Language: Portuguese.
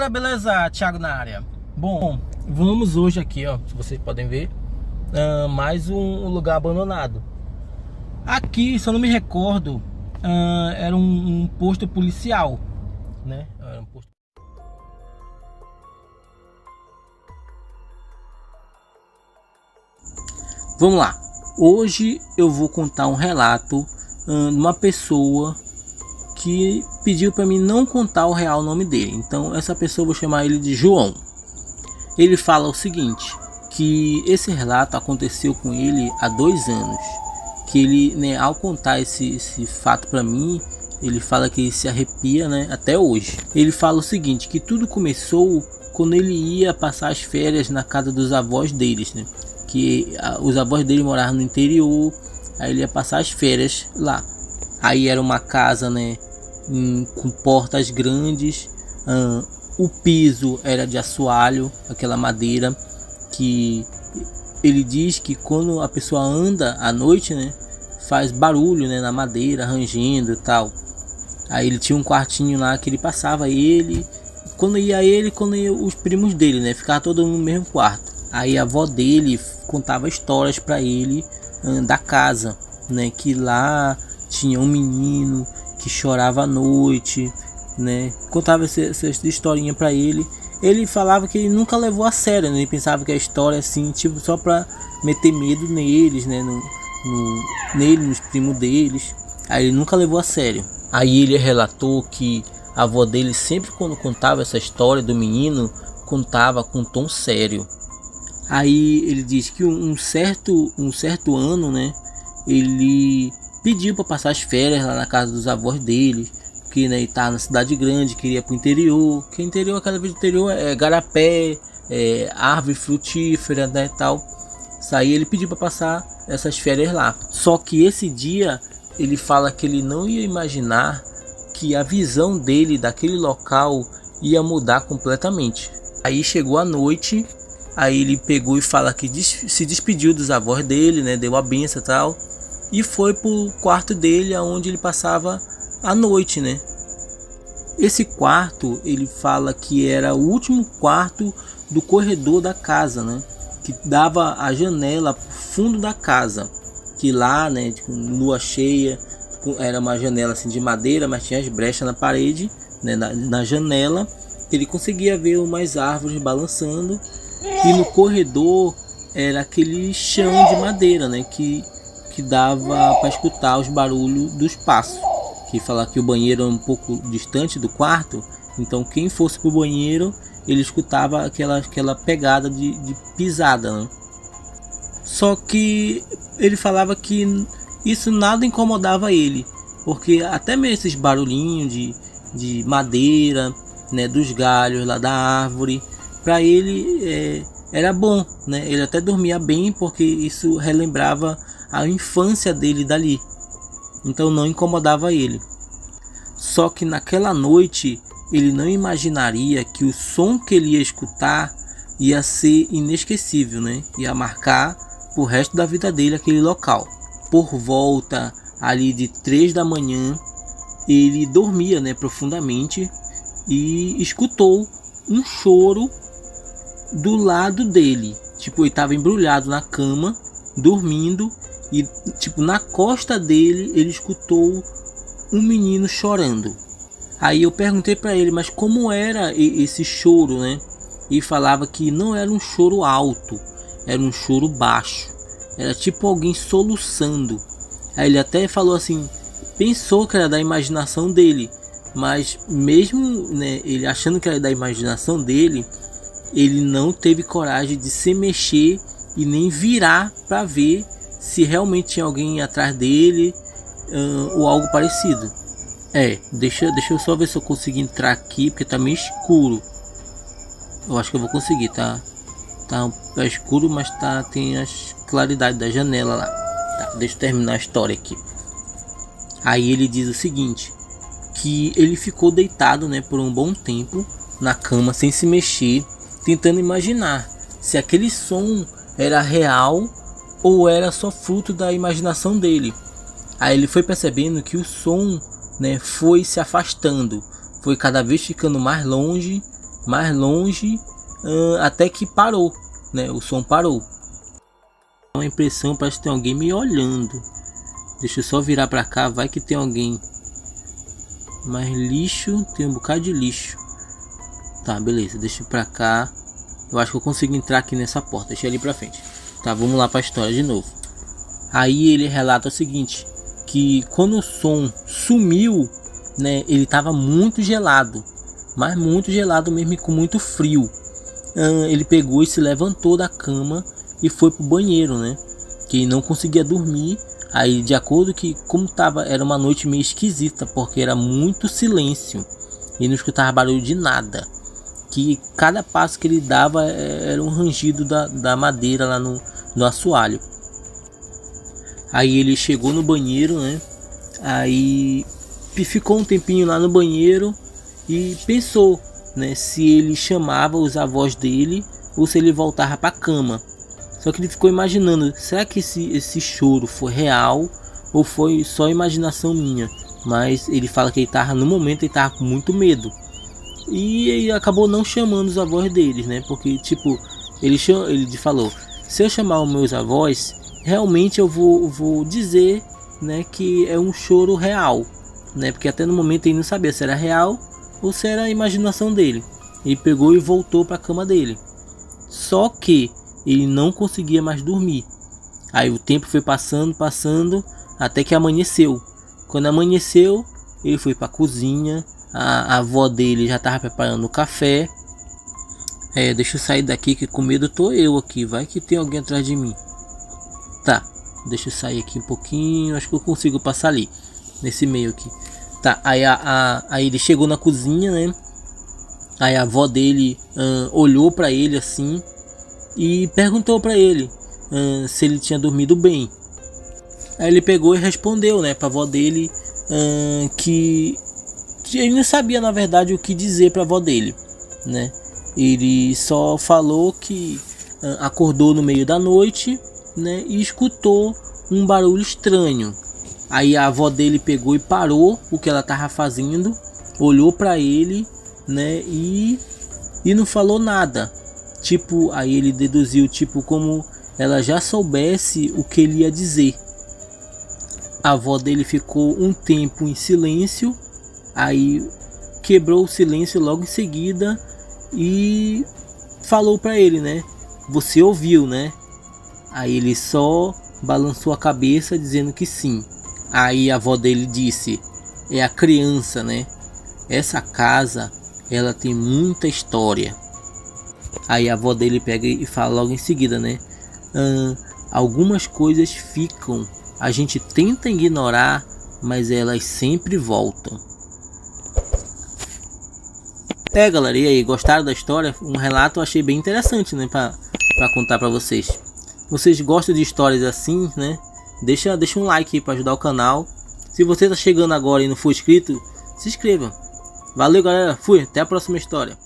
galera, beleza? Thiago na área. Bom, vamos hoje aqui, ó, se vocês podem ver, mais um lugar abandonado. Aqui, se eu não me recordo, era um posto policial, né? Era um posto... Vamos lá. Hoje eu vou contar um relato de uma pessoa que pediu para mim não contar o real nome dele. Então essa pessoa eu vou chamar ele de João. Ele fala o seguinte, que esse relato aconteceu com ele há 2 anos. Que ele, né, ao contar esse fato para mim, ele fala que ele se arrepia, né, até hoje. Ele fala o seguinte, que tudo começou quando ele ia passar as férias na casa dos avós deles, né? Que os avós dele moravam no interior, aí ele ia passar as férias lá. Aí era uma casa, né, com portas grandes, o piso era de assoalho, aquela madeira que ele diz que quando a pessoa anda à noite, né, faz barulho, né, na madeira, rangendo e tal. Aí ele tinha um quartinho lá que ele passava quando ia os primos dele, né, ficava todo mundo no mesmo quarto. Aí a avó dele contava histórias para ele da casa, né, que lá tinha um menino que chorava à noite, né? Contava essa historinha para ele. Ele falava que ele nunca levou a sério, né? Ele pensava que a história assim, tipo, só para meter medo neles, né? Nos primos deles. Aí ele nunca levou a sério. Aí ele relatou que a avó dele sempre, quando contava essa história do menino, contava com um tom sério. Aí ele diz que um certo ano, né, ele pediu para passar as férias lá na casa dos avós dele, porque, né, ele tá na cidade grande, queria ir pro interior, que interior, aquela vez do interior é garapé, árvore frutífera, né, tal. Isso aí ele pediu para passar essas férias lá. Só que esse dia ele fala que ele não ia imaginar que a visão dele daquele local ia mudar completamente. Aí chegou a noite. Aí ele pegou e fala que se despediu dos avós dele, né, deu a benção e tal, e foi pro quarto dele, aonde ele passava a noite, né. Esse quarto, ele fala que era o último quarto do corredor da casa, né, que dava a janela pro fundo da casa, que lá, né, tipo, lua cheia, era uma janela assim de madeira, mas tinha as brechas na parede, né, na janela, que ele conseguia ver umas árvores balançando. E no corredor era aquele chão de madeira, né, que dava para escutar os barulhos dos passos. Que fala que o banheiro era um pouco distante do quarto, então quem fosse pro banheiro, ele escutava aquela pegada de pisada, né? Só que ele falava que isso nada incomodava ele, porque até mesmo esses barulhinhos de madeira, né, dos galhos lá da árvore, para ele era bom, né? Ele até dormia bem, porque isso relembrava a infância dele dali. Então não incomodava ele. Só que naquela noite ele não imaginaria que o som que ele ia escutar ia ser inesquecível, né? Ia marcar o resto da vida dele aquele local. Por volta ali de 3 da manhã, ele dormia, né, profundamente, e escutou um choro do lado dele. Tipo, ele estava embrulhado na cama, dormindo, e tipo, na costa dele ele escutou um menino chorando. Aí eu perguntei para ele, mas como era esse choro, né? E falava que não era um choro alto, era um choro baixo, era tipo alguém soluçando. Aí ele até falou assim, pensou que era da imaginação dele, mas mesmo, né, ele achando que era da imaginação dele, ele não teve coragem de se mexer e nem virar para ver se realmente tinha alguém atrás dele, ou algo parecido. Deixa eu só ver se eu consigo entrar aqui, porque tá meio escuro. Eu acho que eu vou conseguir, tá escuro, mas tem as claridades da janela lá. Tá, deixa eu terminar a história aqui. Aí ele diz o seguinte, que ele ficou deitado, né, por um bom tempo na cama sem se mexer, tentando imaginar se aquele som era real ou era só fruto da imaginação dele. Aí ele foi percebendo que o som, né, foi se afastando, foi cada vez ficando mais longe mais longe, até que parou, né? O som parou. Uma impressão, parece que tem alguém me olhando. Deixa eu só virar pra cá, vai que tem alguém. Mas lixo, tem um bocado de lixo. Tá, beleza, deixa eu ir pra cá. Eu acho que eu consigo entrar aqui nessa porta, deixa eu ir ali pra frente. Tá, vamos lá pra história de novo. Aí ele relata o seguinte, que quando o som sumiu, né, ele tava muito gelado. Mas muito gelado mesmo e com muito frio. Ele pegou e se levantou da cama e foi pro banheiro, né? Que ele não conseguia dormir. Aí, de acordo que como tava, era uma noite meio esquisita, porque era muito silêncio e não escutava barulho de nada. Que cada passo que ele dava era um rangido da madeira lá no assoalho. Aí ele chegou no banheiro, né? Aí ficou um tempinho lá no banheiro e pensou, né, se ele chamava os avós dele ou se ele voltava para a cama. Só que ele ficou imaginando, será que esse choro foi real ou foi só imaginação minha? Mas ele fala que no momento ele estava com muito medo. E ele acabou não chamando os avós deles, né? Porque tipo, ele falou, se eu chamar os meus avós, realmente eu vou dizer, né, que é um choro real, né? Porque até no momento ele não sabia se era real ou se era a imaginação dele. Ele pegou e voltou para a cama dele. Só que ele não conseguia mais dormir. Aí o tempo foi passando até que amanheceu. Quando amanheceu, ele foi para a cozinha. A avó dele já estava preparando o café. Deixa eu sair daqui que com medo tô eu aqui. Vai que tem alguém atrás de mim. Tá, deixa eu sair aqui um pouquinho. Acho que eu consigo passar ali, nesse meio aqui. Tá, aí ele chegou na cozinha, né? Aí a avó dele olhou para ele assim e perguntou para ele se ele tinha dormido bem. Aí ele pegou e respondeu, né, para a avó dele que ele não sabia na verdade o que dizer para a avó dele, né? Ele só falou que acordou no meio da noite, né, e escutou um barulho estranho. Aí a avó dele pegou e parou o que ela estava fazendo, olhou para ele, né, e não falou nada. Tipo, aí ele deduziu, tipo, como ela já soubesse o que ele ia dizer. A avó dele ficou um tempo em silêncio, aí quebrou o silêncio logo em seguida e falou para ele, né? Você ouviu, né? Aí ele só balançou a cabeça dizendo que sim. Aí a avó dele disse, é a criança, né? Essa casa, ela tem muita história. Aí a avó dele pega e fala logo em seguida, né? Algumas coisas ficam, a gente tenta ignorar, mas elas sempre voltam. Galera, e aí, gostaram da história? Um relato eu achei bem interessante, né? Pra contar pra vocês. Vocês gostam de histórias assim, né? Deixa um like aí pra ajudar o canal. Se você tá chegando agora e não for inscrito, se inscreva. Valeu, galera. Fui. Até a próxima história.